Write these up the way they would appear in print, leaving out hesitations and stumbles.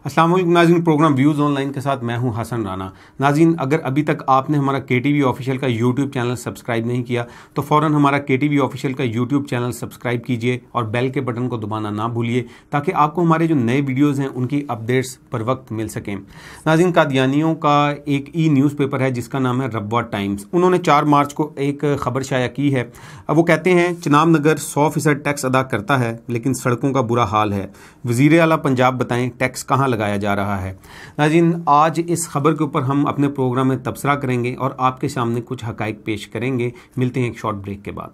अस्सलाम वालेकुम नाज़रीन, प्रोग्राम व्यूज़ ऑनलाइन के साथ मैं हूं हसन राना। नाज़रीन, अगर अभी तक आपने हमारा KTV ऑफिशियल का यूट्यूब चैनल सब्सक्राइब नहीं किया तो फ़ौरन हमारा KTV ऑफिशियल का यूट्यूब चैनल सब्सक्राइब कीजिए और बेल के बटन को दबाना ना भूलिए ताकि आपको हमारे जो नए वीडियोज़ हैं उनकी अपडेट्स पर वक्त मिल सकें। नाज़रीन, कादियानियों का एक न्यूज़पेपर है जिसका नाम है रब्वा टाइम्स। उन्होंने 4 मार्च को एक खबर शाया की है। वो कहते हैं चिनाब नगर 100% टैक्स अदा करता है लेकिन सड़कों का बुरा हाल है। वज़ीर आला पंजाब बताएं टैक्स कहाँ लगाया जा रहा है। नाज़रीन, आज इस खबर के ऊपर हम अपने प्रोग्राम में तबसरा करेंगे और आपके सामने कुछ हकाइक पेश करेंगे। मिलते हैं एक शॉर्ट ब्रेक के बाद।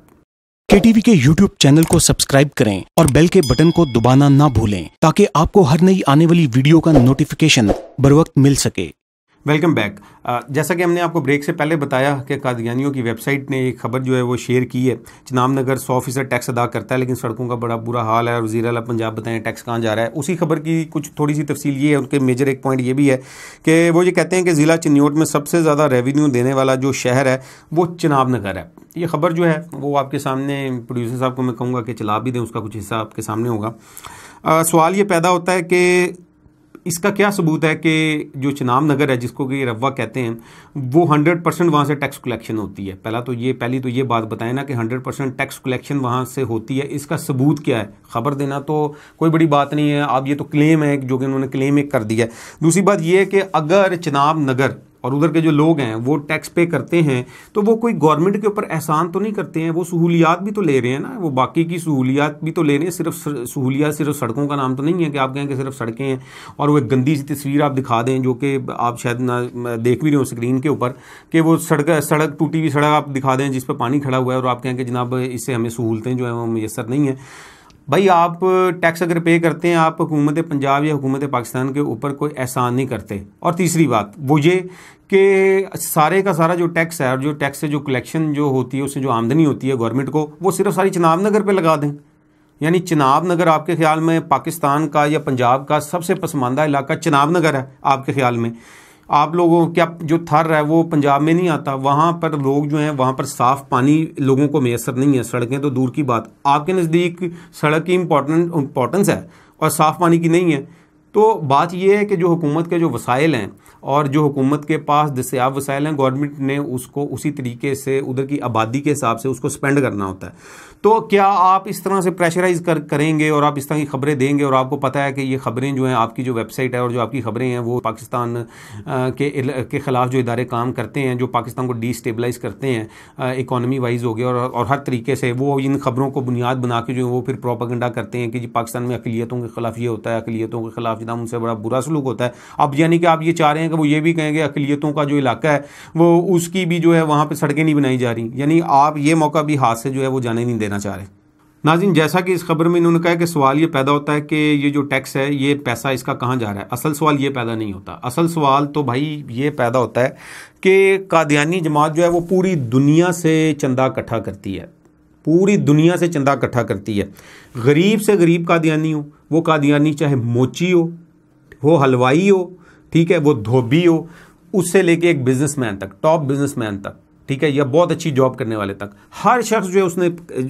KTV के YouTube चैनल को सब्सक्राइब करें और बेल के बटन को दबाना ना भूलें ताकि आपको हर नई आने वाली वीडियो का नोटिफिकेशन बरवक्त मिल सके। Welcome back. जैसा कि हमने आपको ब्रेक से पहले बताया कि कादियानियों की वेबसाइट ने एक खबर जो है वो शेयर की है। चिनाब नगर 100% टैक्स अदा करता है लेकिन सड़कों का बड़ा बुरा हाल है और वज़ीर आला पंजाब बताएं टैक्स कहाँ जा रहा है। उसी खबर की कुछ थोड़ी सी तफसील ये है, उनके मेजर एक पॉइंट ये भी है कि वो ये कहते हैं कि ज़िला चिन्योट में सबसे ज़्यादा रेवेन्यू देने वाला जो शहर है वो चिनाब नगर है। ये खबर जो है वो आपके सामने प्रोड्यूसर साहब को मैं कहूँगा कि चला भी दें, उसका कुछ हिस्सा आपके सामने होगा। सवाल ये पैदा होता है कि इसका क्या सबूत है कि जो चिनाब नगर है जिसको कि रब्वा कहते हैं वो 100% वहाँ से टैक्स कलेक्शन होती है। पहली तो ये बात बताएं ना कि 100% टैक्स कलेक्शन वहाँ से होती है। इसका सबूत क्या है? खबर देना तो कोई बड़ी बात नहीं है, अब ये तो क्लेम है जो कि उन्होंने क्लेम एक कर दिया है। दूसरी बात ये है कि अगर चिनाब नगर और उधर के जो लोग हैं वो टैक्स पे करते हैं तो वो कोई गवर्नमेंट के ऊपर एहसान तो नहीं करते हैं, वो सहूलियात भी तो ले रहे हैं ना, वो बाकी की सहूलियात भी तो ले रहे हैं। सिर्फ सहूलियात सिर्फ सड़कों का नाम तो नहीं है कि आप कहें कि सिर्फ सड़कें हैं और वो एक गंदी सी तस्वीर आप दिखा दें जो कि आप शायद ना देख भी रहे हो स्क्रीन के ऊपर कि वो सड़क टूटी हुई सड़क आप दिखा दें जिस पर पानी खड़ा हुआ है और आप कहें कि जनाब इससे हमें सहूलतें जो है वो मैसर नहीं है। भाई, आप टैक्स अगर पे करते हैं आप हुकूमत पंजाब या हुकूमत पाकिस्तान के ऊपर कोई एहसान नहीं करते। और तीसरी बात वो ये कि सारे का सारा जो टैक्स है और जो टैक्स से जो कलेक्शन जो होती है उससे जो आमदनी होती है गवर्नमेंट को वो सिर्फ सारी चिनाब नगर पे लगा दें। यानी चिनाब नगर आपके ख्याल में पाकिस्तान का या पंजाब का सबसे पसमानदा इलाका चिनाब नगर है आपके ख्याल में? आप लोगों क्या जो थर है वो पंजाब में नहीं आता? वहाँ पर लोग जो हैं वहाँ पर साफ़ पानी लोगों को मैसर नहीं है, सड़कें तो दूर की बात। आपके नज़दीक सड़क की इम्पोर्टेंस है और साफ़ पानी की नहीं है। तो बात यह है कि जो हुकूमत के जो वसाइल हैं और जो हुकूमत के पास दस्तियाब वसाइल हैं गवर्नमेंट ने उसको उसी तरीके से उधर की आबादी के हिसाब से उसको स्पेंड करना होता है। तो क्या आप इस तरह से प्रेशराइज करेंगे और आप इस तरह की खबरें देंगे और आपको पता है कि ये खबरें जो हैं आपकी जो वेबसाइट है और जो आपकी खबरें हैं वो पाकिस्तान के ख़िलाफ़ जो इदारे काम करते हैं, जो पाकिस्तान को डिस्टेबलाइज करते हैं इकॉनमी वाइज हो गया और हर तरीके से वो इन खबरों को बुनियाद बना के जो वो फिर प्रोपेगेंडा करते हैं कि जी पाकिस्तान में अक़लियतों के ख़िलाफ़ ये होता है, अक़लियतों के ख़िलाफ़ जनाब उनसे बड़ा बुरा सलूक होता है। अब यानी कि आप ये चाह रहे हैं कि वो ये भी कहेंगे अक़लियतों का जो इलाका है वो उसकी भी जो है वहाँ पर सड़कें नहीं बनाई जा रही। यानी आप ये मौका भी हाथ से जो है वो जाने नहीं देना चाह रहे। नाज़रीन, जैसा कि इस खबर में इन्होंने कहा कि सवाल ये पैदा होता है कि ये जो टैक्स है ये पैसा इसका कहाँ जा रहा है। असल सवाल ये पैदा नहीं होता। असल सवाल तो भाई ये पैदा होता है कि कादियानी जमात जो है वो पूरी दुनिया से चंदा इकट्ठा करती है, पूरी दुनिया से चंदा इकट्ठा करती है। गरीब से गरीब कादियानी हो, वो कादियानी चाहे मोची हो हलवाई हो, ठीक है, वो धोबी हो, उससे लेके एक बिजनेसमैन तक, टॉप बिजनेसमैन तक, ठीक है, या बहुत अच्छी जॉब करने वाले तक, हर शख्स जो है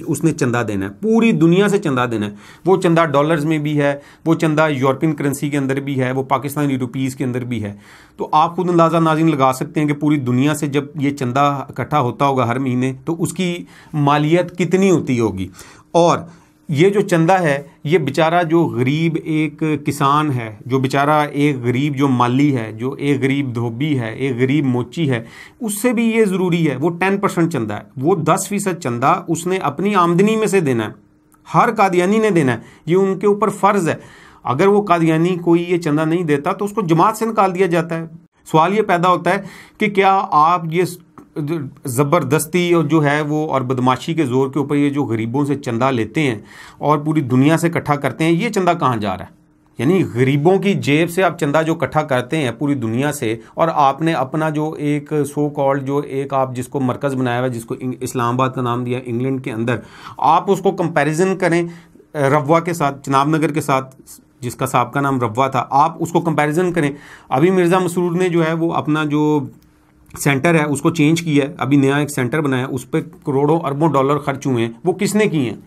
उसने चंदा देना है, पूरी दुनिया से चंदा देना है। वो चंदा डॉलर्स में भी है, वो चंदा यूरोपियन करेंसी के अंदर भी है, वो पाकिस्तानी रुपीज़ के अंदर भी है। तो आप खुद अंदाज़ा नाज़रीन लगा सकते हैं कि पूरी दुनिया से जब ये चंदा इकट्ठा होता होगा हर महीने तो उसकी मालियत कितनी होती होगी। और ये जो चंदा है ये बेचारा जो गरीब एक किसान है, जो बेचारा एक गरीब जो माली है, जो एक गरीब धोबी है, एक गरीब मोची है, उससे भी ये ज़रूरी है। वो 10% चंदा है, वो 10% चंदा उसने अपनी आमदनी में से देना है, हर कादियानी ने देना है, ये उनके ऊपर फ़र्ज़ है। अगर वो कादियानी कोई ये चंदा नहीं देता तो उसको जमात से निकाल दिया जाता है। सवाल ये पैदा होता है कि क्या आप ये ज़बरदस्ती और जो है वो और बदमाशी के ज़ोर के ऊपर ये जो गरीबों से चंदा लेते हैं और पूरी दुनिया से इकट्ठा करते हैं, ये चंदा कहाँ जा रहा है? यानी गरीबों की जेब से आप चंदा जो इकट्ठा करते हैं पूरी दुनिया से और आपने अपना जो एक सो कॉल्ड जो एक आप जिसको मरकज़ बनाया हुआ है, जिसको इस्लामाबाद का नाम दिया इंग्लैंड के अंदर, आप उसको कंपैरिजन करें रब्वा के साथ, चिनाब नगर के साथ जिसका साहब का नाम रब्वा था, आप उसको कंपैरिजन करें। अभी मिर्ज़ा मसरूर ने जो है वो अपना जो सेंटर है उसको चेंज किया है, अभी नया एक सेंटर बनाया, उस पर करोड़ों अरबों डॉलर खर्च हुए हैं। वो किसने किए हैं?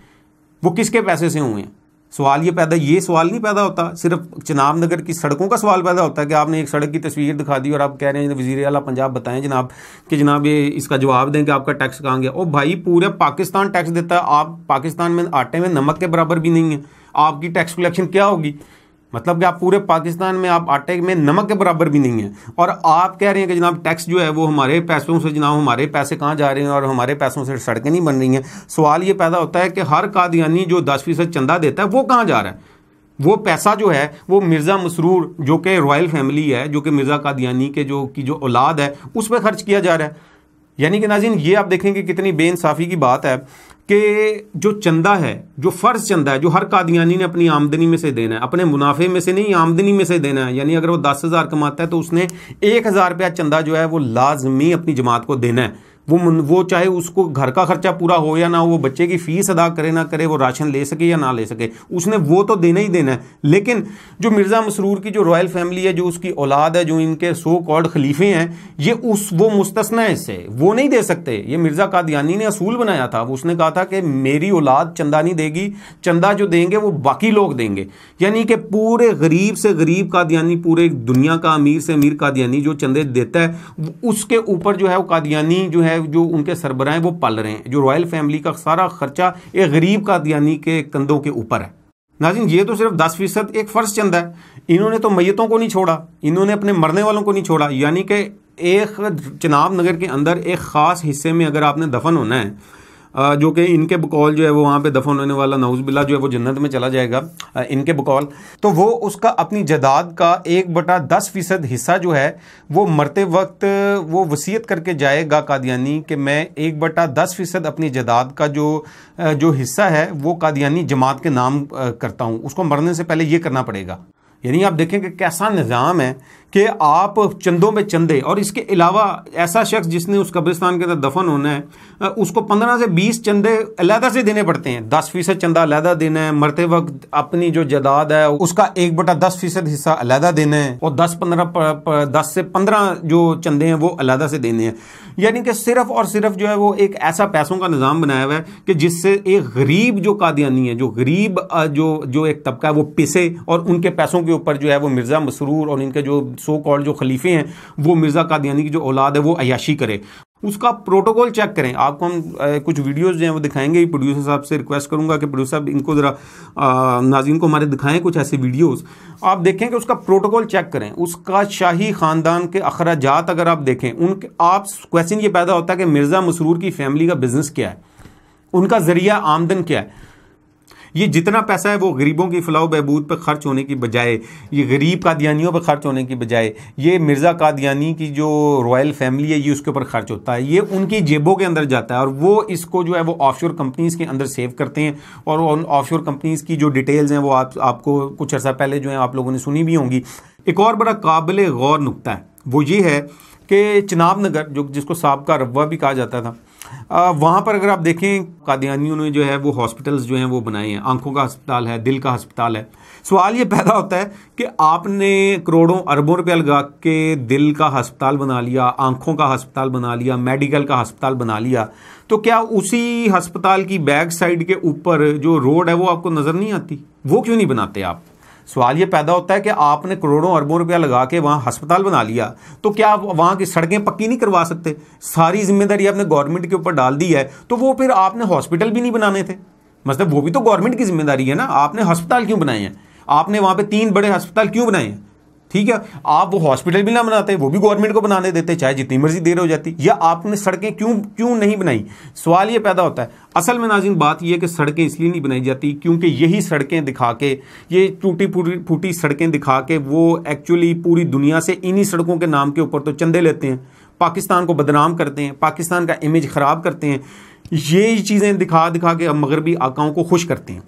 वो किसके पैसे से हुए हैं? सवाल ये सवाल नहीं पैदा होता, सिर्फ चिनाब नगर की सड़कों का सवाल पैदा होता है कि आपने एक सड़क की तस्वीर दिखा दी और आप कह रहे हैं वज़ीर आला पंजाब बताएं जनाब कि जनाब ये इसका जवाब दें कि आपका टैक्स कहाँ गया। ओ भाई, पूरे पाकिस्तान टैक्स देता है, आप पाकिस्तान में आटे में नमक के बराबर भी नहीं है, आपकी टैक्स कलेक्शन क्या होगी? मतलब कि आप पूरे पाकिस्तान में आप आटे में नमक के बराबर भी नहीं है, और आप कह रहे हैं कि जनाब टैक्स जो है वो हमारे पैसों से, जनाब हमारे पैसे कहाँ जा रहे हैं और हमारे पैसों से सड़कें नहीं बन रही हैं। सवाल ये पैदा होता है कि हर कादियानी जो 10% चंदा देता है वो कहाँ जा रहा है? वो पैसा जो है वो मिर्ज़ा मसरूर जो कि रॉयल फैमिली है, जो कि मिर्ज़ा कादियानी के जो औलाद है, उस पर खर्च किया जा रहा है। यानी कि नाज़रीन, ये आप देखेंगे कितनी बेइंसाफ़ी की बात है कि जो चंदा है, जो फ़र्ज़ चंदा है, जो हर कादियानी ने अपनी आमदनी में से देना है, अपने मुनाफे में से नहीं, आमदनी में से देना है। यानी अगर वो 10,000 कमाता है तो उसने 1,000 रुपया चंदा जो है वो लाजमी अपनी जमात को देना है। वो चाहे उसको घर का खर्चा पूरा हो या ना हो, वो बच्चे की फीस अदा करे ना करे, वो राशन ले सके या ना ले सके, उसने वो तो देना ही देना है। लेकिन जो मिर्ज़ा मसरूर की जो रॉयल फैमिली है, जो उसकी औलाद है, जो इनके सो कॉल्ड खलीफे हैं, वो मुस्तस्ना है इससे, वो नहीं दे सकते। ये मिर्ज़ा कादियानी ने असूल बनाया था, उसने कहा था कि मेरी औलाद चंदा नहीं देगी, चंदा जो देंगे वो बाकी लोग देंगे। यानी कि पूरे गरीब से गरीब कादियानी, पूरे दुनिया का अमीर से अमीर कादियानी जो चंदे देता है, उसके ऊपर जो है वो कादियानी जो है, जो उनके सरबराह हैं वो पल रहे हैं। जो रॉयल फैमिली का सारा खर्चा एक गरीब कादियानी के कंधों के ऊपर है। नाज़रीन, ये तो सिर्फ 10% एक फ़र्ज चंदा है। इन्होंने तो मैयतों को नहीं छोड़ा, इन्होंने अपने मरने वालों को नहीं छोड़ा। यानी कि एक चिनाब नगर के अंदर एक ख़ास हिस्से में अगर आपने दफन होना है, जो कि इनके बकौल जो है वो वहाँ पे दफन होने वाला नाउज़ुबिल्लाह जो है वो जन्नत में चला जाएगा इनके बकौल, तो वो उसका अपनी जायदाद का 1/10% हिस्सा जो है वो मरते वक्त वो वसीयत करके जाएगा कादियानी कि मैं 1/10% अपनी जायदाद का जो हिस्सा है वो कादियानी जमात के नाम करता हूँ। उसको मरने से पहले ये करना पड़ेगा। यानी आप देखें कि कैसा निज़ाम है कि आप चंदों में चंदे, और इसके अलावा ऐसा शख्स जिसने उस कब्रिस्तान के अंदर दफन होना है उसको 15 से 20 चंदे अलहदा से देने पड़ते हैं। 10% चंदा अलहदा देना है, मरते वक्त अपनी जो जायदाद है उसका 1/10% हिस्सा अलहदा देना है, और 10 से 15 जो चंदे हैं वो अलहदा से देने हैं। यानी कि सिर्फ और सिर्फ जो है वो एक ऐसा पैसों का निज़ाम बनाया हुआ है कि जिससे एक गरीब जो कादियानी है, जो गरीब जो एक तबका है वो पिसे, और उनके पैसों के ऊपर जो है वो मिर्ज़ा मसरूर और इनके जो सो कॉल्ड जो खलीफे हैं, वो मिर्ज़ा कादियानी की जो औलाद है वो अयाशी करे। उसका प्रोटोकॉल चेक करें। आपको हम कुछ वीडियोस जो हैं वो दिखाएंगे। प्रोड्यूसर साहब से रिक्वेस्ट करूंगा कि प्रोड्यूसर साहब इनको ज़रा नाज़रीन को हमारे दिखाएं कुछ ऐसे वीडियोस। आप देखें कि उसका प्रोटोकॉल चेक करें, उसका शाही ख़ानदान के अखराजात अगर आप देखें, उनके आप क्वेश्चन ये पैदा होता है कि मिर्ज़ा मसरूर की फैमिली का बिज़नेस क्या है, उनका ज़रिया आमदन क्या है। ये जितना पैसा है वो गरीबों की फलाह बहबूद पर खर्च होने की बजाय, ये गरीब कादियानियों पर खर्च होने की बजाय, ये मिर्ज़ा कादियानी की जो रॉयल फैमिली है ये उसके ऊपर खर्च होता है। ये उनकी जेबों के अंदर जाता है और वो इसको जो है वो ऑफशोर कंपनीज़ के अंदर सेव करते हैं। और उन ऑफशोर कंपनीज़ की जो डिटेल्स हैं वो आपको कुछ अर्सा पहले जो है आप लोगों ने सुनी भी होंगी। एक और बड़ा काबिल गौर नुक्ता है वो ये है कि चिनाब नगर जिसको साबका रब्वा भी कहा जाता था, वहाँ पर अगर आप देखें कादियानियों ने जो है वो हॉस्पिटल्स जो हैं वो बनाए हैं। आंखों का अस्पताल है, दिल का अस्पताल है। सवाल ये पैदा होता है कि आपने करोड़ों अरबों रुपया लगा के दिल का अस्पताल बना लिया, आंखों का अस्पताल बना लिया, मेडिकल का अस्पताल बना लिया, तो क्या उसी अस्पताल की बैक साइड के ऊपर जो रोड है वो आपको नज़र नहीं आती? वो क्यों नहीं बनाते आप? सवाल ये पैदा होता है कि आपने करोड़ों अरबों रुपया लगा के वहाँ अस्पताल बना लिया, तो क्या आप वहाँ की सड़कें पक्की नहीं करवा सकते? सारी जिम्मेदारी आपने गवर्नमेंट के ऊपर डाल दी है, तो वो फिर आपने हॉस्पिटल भी नहीं बनाने थे। मतलब वो भी तो गवर्नमेंट की जिम्मेदारी है ना। आपने अस्पताल क्यों बनाए हैं? आपने वहाँ पे 3 बड़े अस्पताल क्यों बनाए हैं? ठीक है, आप वो हॉस्पिटल भी ना बनाते, वो भी गवर्नमेंट को बनाने देते, चाहे जितनी मर्जी देर हो जाती। या आपने सड़कें क्यों नहीं बनाई? सवाल ये पैदा होता है। असल में नाज़रीन बात ये है कि सड़कें इसलिए नहीं बनाई जाती क्योंकि यही सड़कें दिखा के, ये टूटी फूटी सड़कें दिखा के वो एक्चुअली पूरी दुनिया से इन्हीं सड़कों के नाम के ऊपर तो चंदे लेते हैं, पाकिस्तान को बदनाम करते हैं, पाकिस्तान का इमेज ख़राब करते हैं। यही चीज़ें दिखा के मगरबी आकाओं को खुश करते हैं।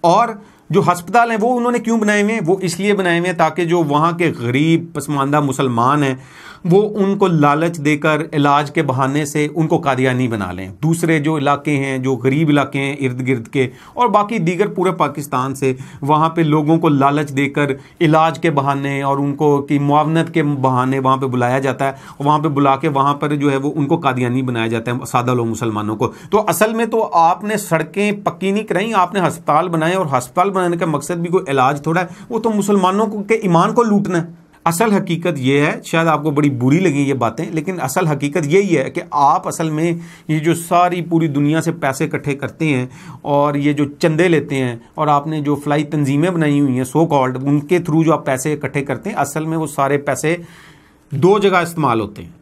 और जो अस्पताल हैं वो उन्होंने क्यों बनाए हुए हैं? वो इसलिए बनाए हुए हैं ताकि जो वहाँ के गरीब पसमानदा मुसलमान हैं वो उनको लालच देकर इलाज के बहाने से उनको कादियानी बना लें। दूसरे जो इलाके हैं, जो गरीब इलाके हैं इर्द गिर्द के और बाकी दीगर पूरे पाकिस्तान से, वहाँ पे लोगों को लालच देकर इलाज के बहाने और उनको की मुआवनत के बहाने वहाँ पे बुलाया जाता है। वहाँ पे बुला के वहाँ पर जो है वो उनको कादियानी बनाया जाता है, सादा लोग मुसलमानों को। तो असल में तो आपने सड़कें पक्की नहीं कराई, आपने अस्पताल बनाए और अस्पताल बनाने का मकसद भी कोई इलाज थोड़ा है, वो तो मुसलमानों के ईमान को लूटना है। असल हकीकत ये है, शायद आपको बड़ी बुरी लगी ये बातें, लेकिन असल हकीकत यही है कि आप असल में ये जो सारी पूरी दुनिया से पैसे इकट्ठे करते हैं और ये जो चंदे लेते हैं और आपने जो फ्लाई तंजीमें बनाई हुई हैं सो कॉल्ड, उनके थ्रू जो आप पैसे इकट्ठे करते हैं, असल में वो सारे पैसे दो जगह इस्तेमाल होते हैं।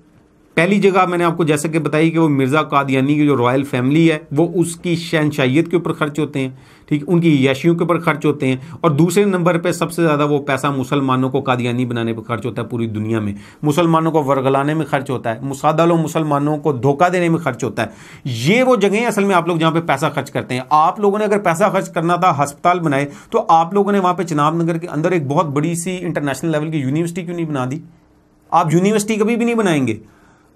पहली जगह मैंने आपको जैसे कि बताई कि वो मिर्ज़ा कादियानी की जो रॉयल फैमिली है वो उसकी शहनशाहियत के ऊपर खर्च होते हैं, ठीक, उनकी याशियों के ऊपर खर्च होते हैं। और दूसरे नंबर पे सबसे ज़्यादा वो पैसा मुसलमानों को कादियानी बनाने पर खर्च होता है। पूरी दुनिया में मुसलमानों को वर्गलाने में खर्च होता है, मुसादलो मुसलमानों को धोखा देने में खर्च होता है। ये वो जगह असल में आप लोग जहाँ पे पैसा खर्च करते हैं। आप लोगों ने अगर पैसा खर्च करना था अस्पताल बनाए, तो आप लोगों ने वहाँ पे चिनाब नगर के अंदर एक बहुत बड़ी सी इंटरनेशनल लेवल की यूनिवर्सिटी क्यों नहीं बना दी? आप यूनिवर्सिटी कभी भी नहीं बनाएंगे,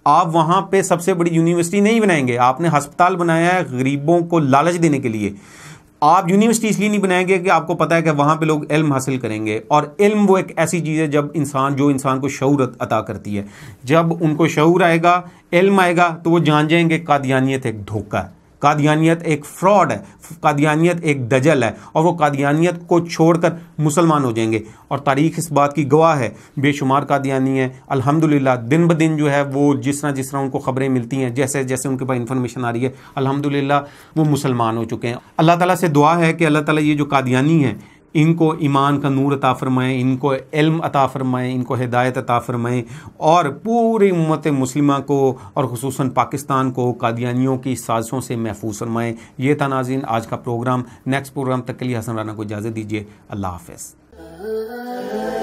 आप वहां पे सबसे बड़ी यूनिवर्सिटी नहीं बनाएंगे। आपने अस्पताल बनाया है गरीबों को लालच देने के लिए। आप यूनिवर्सिटी इसलिए नहीं बनाएंगे कि आपको पता है कि वहां पे लोग इल्म हासिल करेंगे। और इल्म वो एक ऐसी चीज़ है जब इंसान को शऊर अता करती है। जब उनको शऊर आएगा, इल्म आएगा, तो वो जान जाएंगे कादियानियत एक धोखा है, कादियानियत एक फ्रॉड है, कादियानियत एक दजल है, और वो कादियानियत को छोड़कर मुसलमान हो जाएंगे। और तारीख इस बात की गवाह है, बेशुमार कादियानी है अल्हम्दुलिल्लाह, दिन ब दिन जो है वो जिस तरह उनको खबरें मिलती हैं, जैसे जैसे उनके पास इंफॉर्मेशन आ रही है, अल्हम्दुलिल्लाह वो मुसलमान हो चुके हैं। अल्लाह ताला से दुआ है कि अल्लाह ताला ये जो कादियानी हैं इनको ईमान का नूर अता फरमाएँ, इनको इल्म अता फरमाएँ, इनको हिदायत अता फरमाएँ, और पूरी उम्मत मुस्लिमा को और खुसूसन पाकिस्तान को कादियानियों की साजिशों से महफूज फरमाएँ। ये था नाज़रीन आज का प्रोग्राम। नेक्स्ट प्रोग्राम तक के लिए हसन राना को इजाज़त दीजिए। अल्लाह हाफ़िज़।